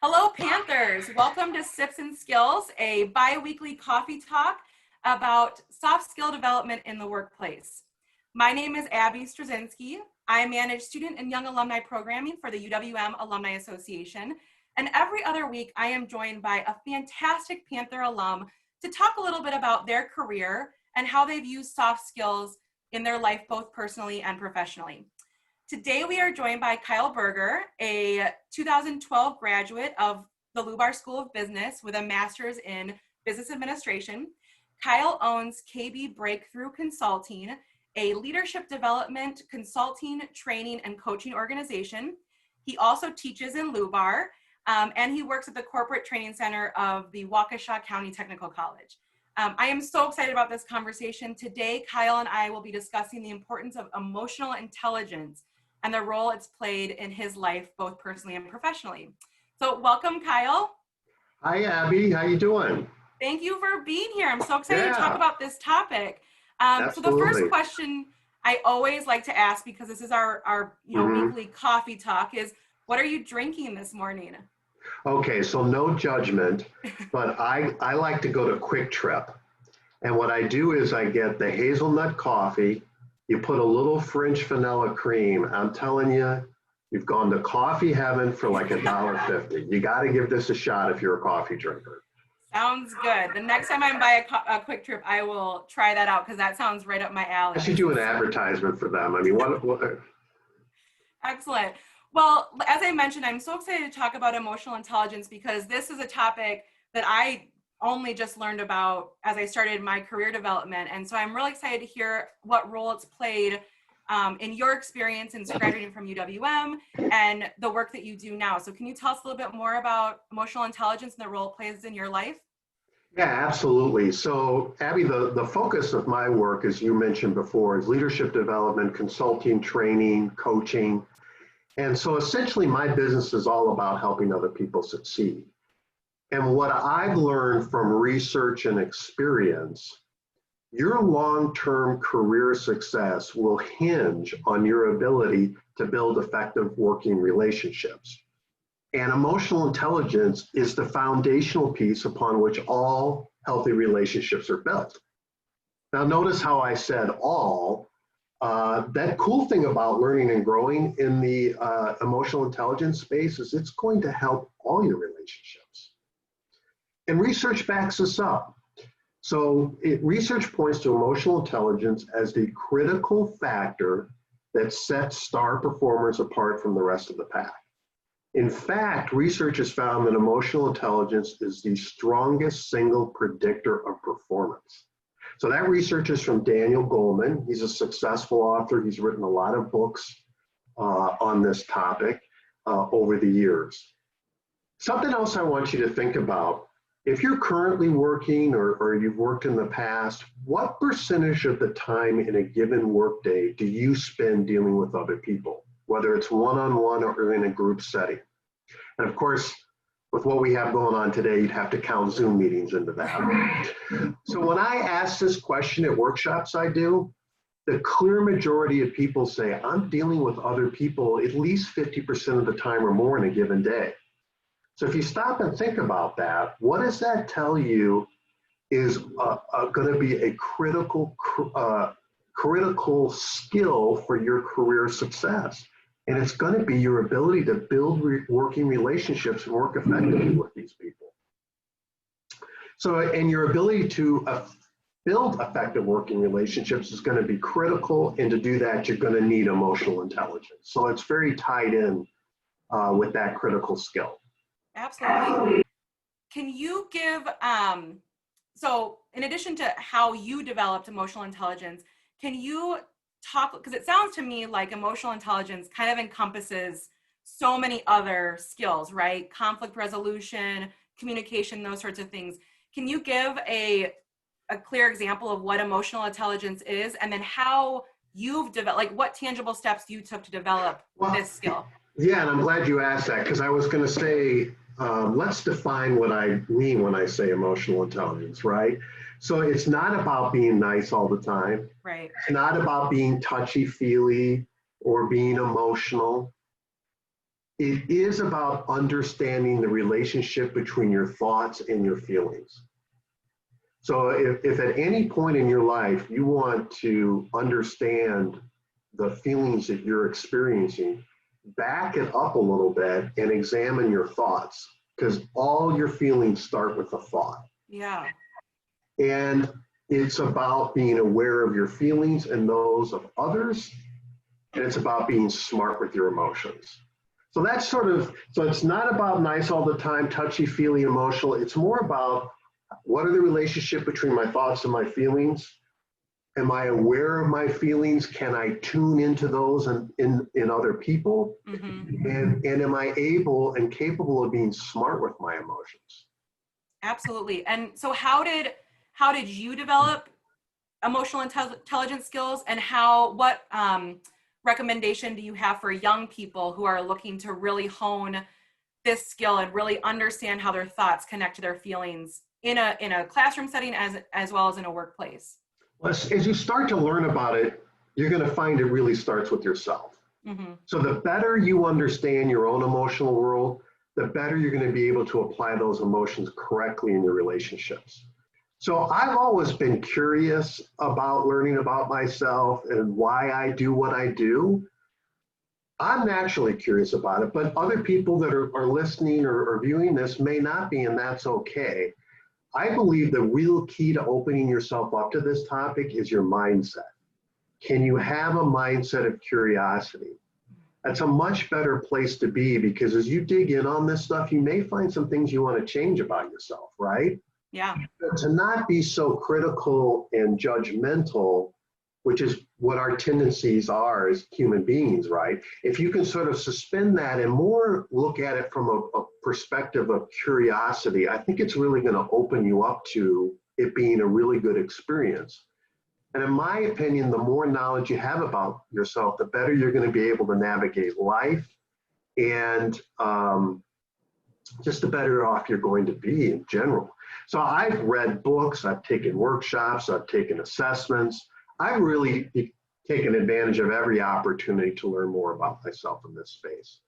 Hello, Panthers. Welcome to Sips and Skills, a bi-weekly coffee talk about soft skill development in the workplace. My name is Abby Straczynski. I manage student and young alumni programming for the UW-M Alumni Association. And every other week, I am joined by a fantastic Panther alum to talk a little bit about their career and how they've used soft skills in their life, both personally and professionally. Today, we are joined by Kyle Buerger, a 2012 graduate of the Lubar School of Business with a master's in business administration. Kyle owns KB Breakthrough Consulting, a leadership development, consulting, training, and coaching organization. He also teaches in Lubar, and he works at the Corporate Training Center of the Waukesha County Technical College. I am so excited about this conversation. Today, Kyle and I will be discussing the importance of emotional intelligence and the role it's played in his life, both personally and professionally. So welcome, Kyle. Hi, Abby. How you doing? Thank you for being here. I'm so excited to talk about this topic. So the first question I always like to ask, because this is our weekly coffee talk, is what are you drinking this morning? Okay, so no judgment, but I like to go to Quick Trip. And what I do is I get the hazelnut coffee. You put a little French vanilla cream. I'm telling you, you've gone to coffee heaven for like $1.50. You got to give this a shot if you're a coffee drinker. Sounds good. The next time I buy a Quick Trip, I will try that out because that sounds right up my alley. I should do an advertisement for them. I mean, what? Excellent. Well, as I mentioned, I'm so excited to talk about emotional intelligence because this is a topic that I only just learned about as I started my career development. And so I'm really excited to hear what role it's played in your experience in graduating from UW-M and the work that you do now. So can you tell us a little bit more about emotional intelligence and the role it plays in your life? Yeah, absolutely. So Abby, the focus of my work, as you mentioned before, is leadership development, consulting, training, coaching. And so essentially my business is all about helping other people succeed. And what I've learned from research and experience, your long-term career success will hinge on your ability to build effective working relationships. And emotional intelligence is the foundational piece upon which all healthy relationships are built. Now, notice how I said all. That cool thing about learning and growing in the emotional intelligence space is it's going to help all your relationships. And research backs this up. So research points to emotional intelligence as the critical factor that sets star performers apart from the rest of the pack. In fact, research has found that emotional intelligence is the strongest single predictor of performance. So that research is from Daniel Goleman. He's a successful author. He's written a lot of books on this topic over the years. Something else I want you to think about, if you're currently working or you've worked in the past, what percentage of the time in a given workday do you spend dealing with other people, whether it's one-on-one or in a group setting? And of course, with what we have going on today, you'd have to count Zoom meetings into that. So when I ask this question at workshops I do, the clear majority of people say, I'm dealing with other people at least 50% of the time or more in a given day. So if you stop and think about that, what does that tell you is going to be a critical skill for your career success? And it's going to be your ability to build working relationships and work effectively with these people. So, and your ability to build effective working relationships is going to be critical. And to do that, you're going to need emotional intelligence. So it's very tied in with that critical skill. Absolutely. Can you give, so in addition to how you developed emotional intelligence, can you talk, because it sounds to me like emotional intelligence kind of encompasses so many other skills, right? Conflict resolution, communication, those sorts of things. Can you give a clear example of what emotional intelligence is and then how you've developed, like what tangible steps you took to develop this skill? Yeah, and I'm glad you asked that because I was going to say, let's define what I mean when I say emotional intelligence, right? So it's not about being nice all the time. Right. It's not about being touchy-feely or being emotional. it is about understanding the relationship between your thoughts and your feelings. So if at any point in your life you want to understand the feelings that you're experiencing, back it up a little bit and examine your thoughts, because all your feelings start with a thought. Yeah. And it's about being aware of your feelings and those of others, and it's about being smart with your emotions. So that's so it's not about nice all the time, touchy-feely, emotional. It's more about, what are the relationship between my thoughts and my feelings? Am I aware of my feelings? Can I tune into those in other people? Mm-hmm. And am I able and capable of being smart with my emotions? Absolutely. And so how did you develop emotional intelligence skills, and what recommendation do you have for young people who are looking to really hone this skill and really understand how their thoughts connect to their feelings in a classroom setting as well as in a workplace? Well, as you start to learn about it, you're going to find it really starts with yourself. Mm-hmm. So the better you understand your own emotional world, the better you're going to be able to apply those emotions correctly in your relationships. So I've always been curious about learning about myself and why I do what I do. I'm naturally curious about it, but other people that are listening or viewing this may not be, and that's okay. I believe the real key to opening yourself up to this topic is your mindset. Can you have a mindset of curiosity? That's a much better place to be, because as you dig in on this stuff, you may find some things you want to change about yourself, right? Yeah. But to not be so critical and judgmental, which is what our tendencies are as human beings, right? If you can sort of suspend that and more look at it from a perspective of curiosity, I think it's really going to open you up to it being a really good experience. And in my opinion, the more knowledge you have about yourself, the better you're going to be able to navigate life, and just the better off you're going to be in general. So I've read books, I've taken workshops, I've taken assessments. I've really taken advantage of every opportunity to learn more about myself in this space.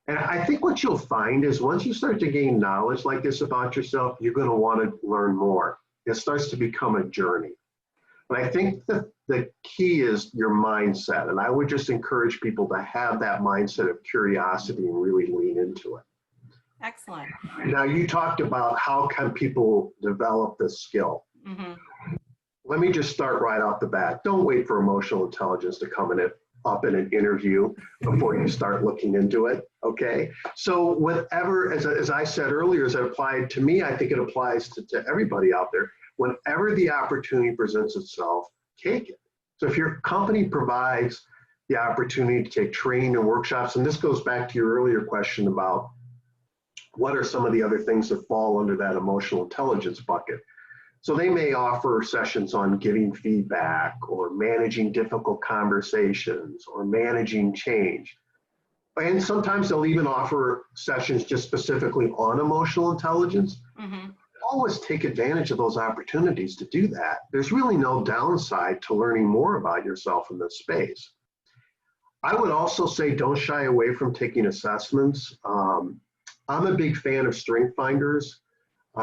And I think what you'll find is once you start to gain knowledge like this about yourself, you're going to want to learn more. It starts to become a journey. But I think the key is your mindset. And I would just encourage people to have that mindset of curiosity and really lean into it. Excellent. Now, you talked about how can people develop this skill. Mm-hmm. Let me just start right off the bat. Don't wait for emotional intelligence to come up in an interview before you start looking into it, okay? So whatever, as I said earlier, as it applied to me, I think it applies to everybody out there. Whenever the opportunity presents itself, take it. So if your company provides the opportunity to take training and workshops, and this goes back to your earlier question about what are some of the other things that fall under that emotional intelligence bucket. So they may offer sessions on giving feedback or managing difficult conversations or managing change. And sometimes they'll even offer sessions just specifically on emotional intelligence. Mm-hmm. Always take advantage of those opportunities to do that. There's really no downside to learning more about yourself in this space. I would also say don't shy away from taking assessments. I'm a big fan of Strength Finders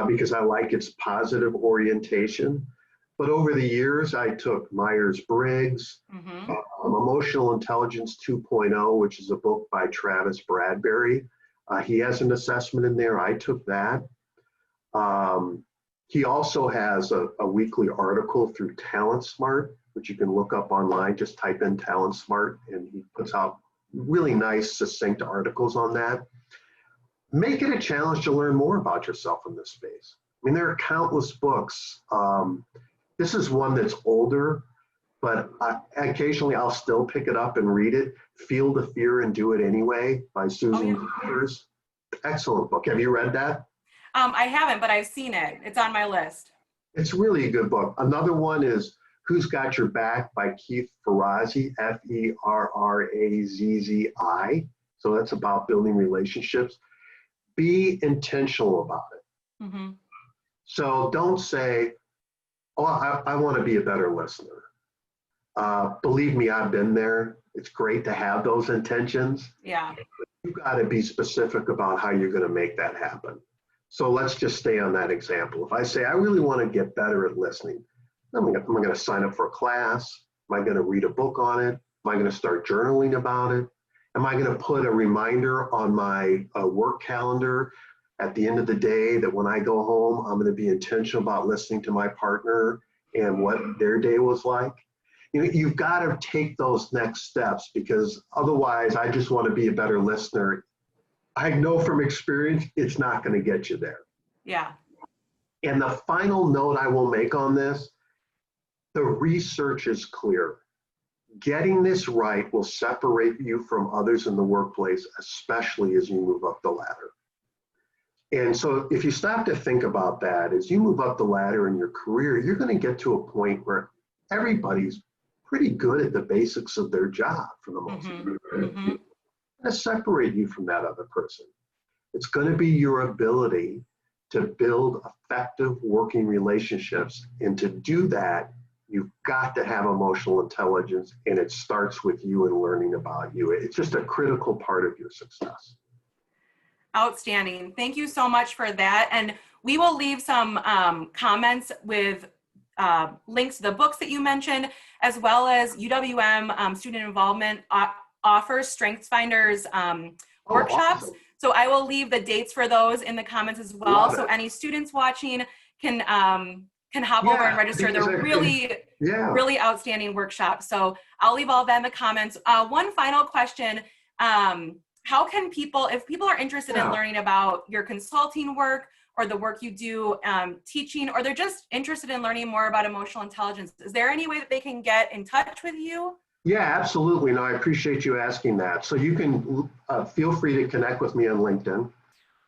because I like its positive orientation. But over the years, I took Myers-Briggs, Mm-hmm. Emotional Intelligence 2.0, which is a book by Travis Bradberry. He has an assessment in there. I took that. He also has a weekly article through Talent Smart, which you can look up online. Just type in Talent Smart, and he puts out really nice, succinct articles on that. Make it a challenge to learn more about yourself in this space. I mean, there are countless books. This is one that's older, but occasionally I'll still pick it up and read it. Feel the Fear and Do It Anyway by Susan Peters. Excellent book. Have you read that? I haven't, but I've seen it. It's on my list. It's really a good book. Another one is Who's Got Your Back by Keith Ferrazzi, Ferrazzi. So that's about building relationships. Be intentional about it. Mm-hmm. So don't say, oh, I want to be a better listener. Believe me, I've been there. It's great to have those intentions. Yeah. You've got to be specific about how you're going to make that happen. So let's just stay on that example. If I say, I really want to get better at listening, am I going to sign up for a class? Am I going to read a book on it? Am I going to start journaling about it? Am I going to put a reminder on my work calendar at the end of the day that when I go home, I'm going to be intentional about listening to my partner and what their day was like? You know, you've got to take those next steps, because otherwise, I just want to be a better listener. I know from experience, it's not going to get you there. Yeah. And the final note I will make on this, the research is clear. Getting this right will separate you from others in the workplace, especially as you move up the ladder. And so if you stop to think about that, as you move up the ladder in your career, you're going to get to a point where everybody's pretty good at the basics of their job for the most part. It's going to separate you from that other person. It's going to be your ability to build effective working relationships. And to do that, you've got to have emotional intelligence, and it starts with you and learning about you. It's just a critical part of your success. Outstanding. Thank you so much for that. And we will leave some comments with links to the books that you mentioned, as well as UWM Student Involvement offers Strengths Finders workshops. Awesome. So I will leave the dates for those in the comments as well. So any students watching can hop over and register. They're really outstanding workshops. So I'll leave all of that in the comments. One final question. How can people, if people are interested in learning about your consulting work or the work you do teaching, or they're just interested in learning more about emotional intelligence, is there any way that they can get in touch with you? Yeah, absolutely. No, I appreciate you asking that. So you can feel free to connect with me on LinkedIn.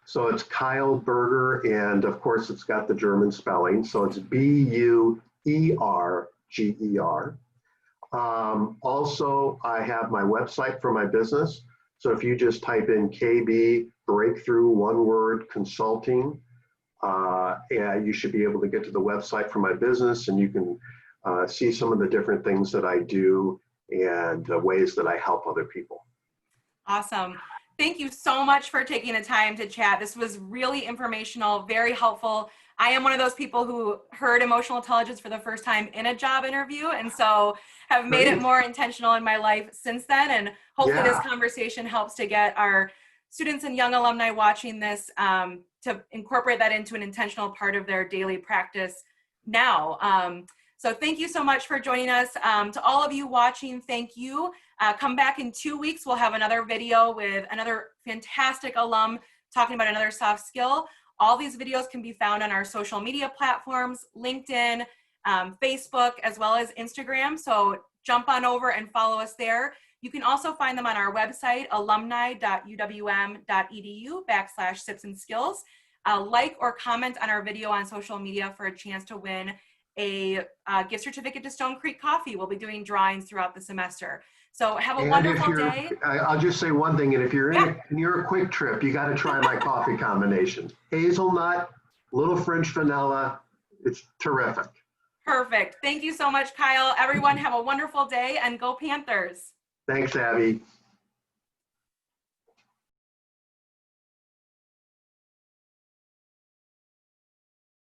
So it's Kyle Buerger, and of course it's got the German spelling. So it's Buerger. Also, I have my website for my business. So if you just type in KB Breakthrough, one word, consulting, you should be able to get to the website for my business, and you can see some of the different things that I do and the ways that I help other people. Awesome. Thank you so much for taking the time to chat. This was really informational, very helpful. I am one of those people who heard emotional intelligence for the first time in a job interview, and so have made it more intentional in my life since then. And hopefully this conversation helps to get our students and young alumni watching this to incorporate that into an intentional part of their daily practice now. So thank you so much for joining us. To all of you watching, thank you. Come back in 2 weeks. We'll have another video with another fantastic alum talking about another soft skill. All these videos can be found on our social media platforms, LinkedIn, Facebook, as well as Instagram. So jump on over and follow us there. You can also find them on our website, alumni.uwm.edu/SIPs&Skills. Like or comment on our video on social media for a chance to win a gift certificate to Stone Creek Coffee. We'll be doing drawings throughout the semester. So have a wonderful day. I'll just say one thing, and if you're in your quick trip, you got to try my coffee combination. Hazelnut, little French vanilla. It's terrific. Perfect. Thank you so much, Kyle. Everyone have a wonderful day, and go Panthers. Thanks, Abby.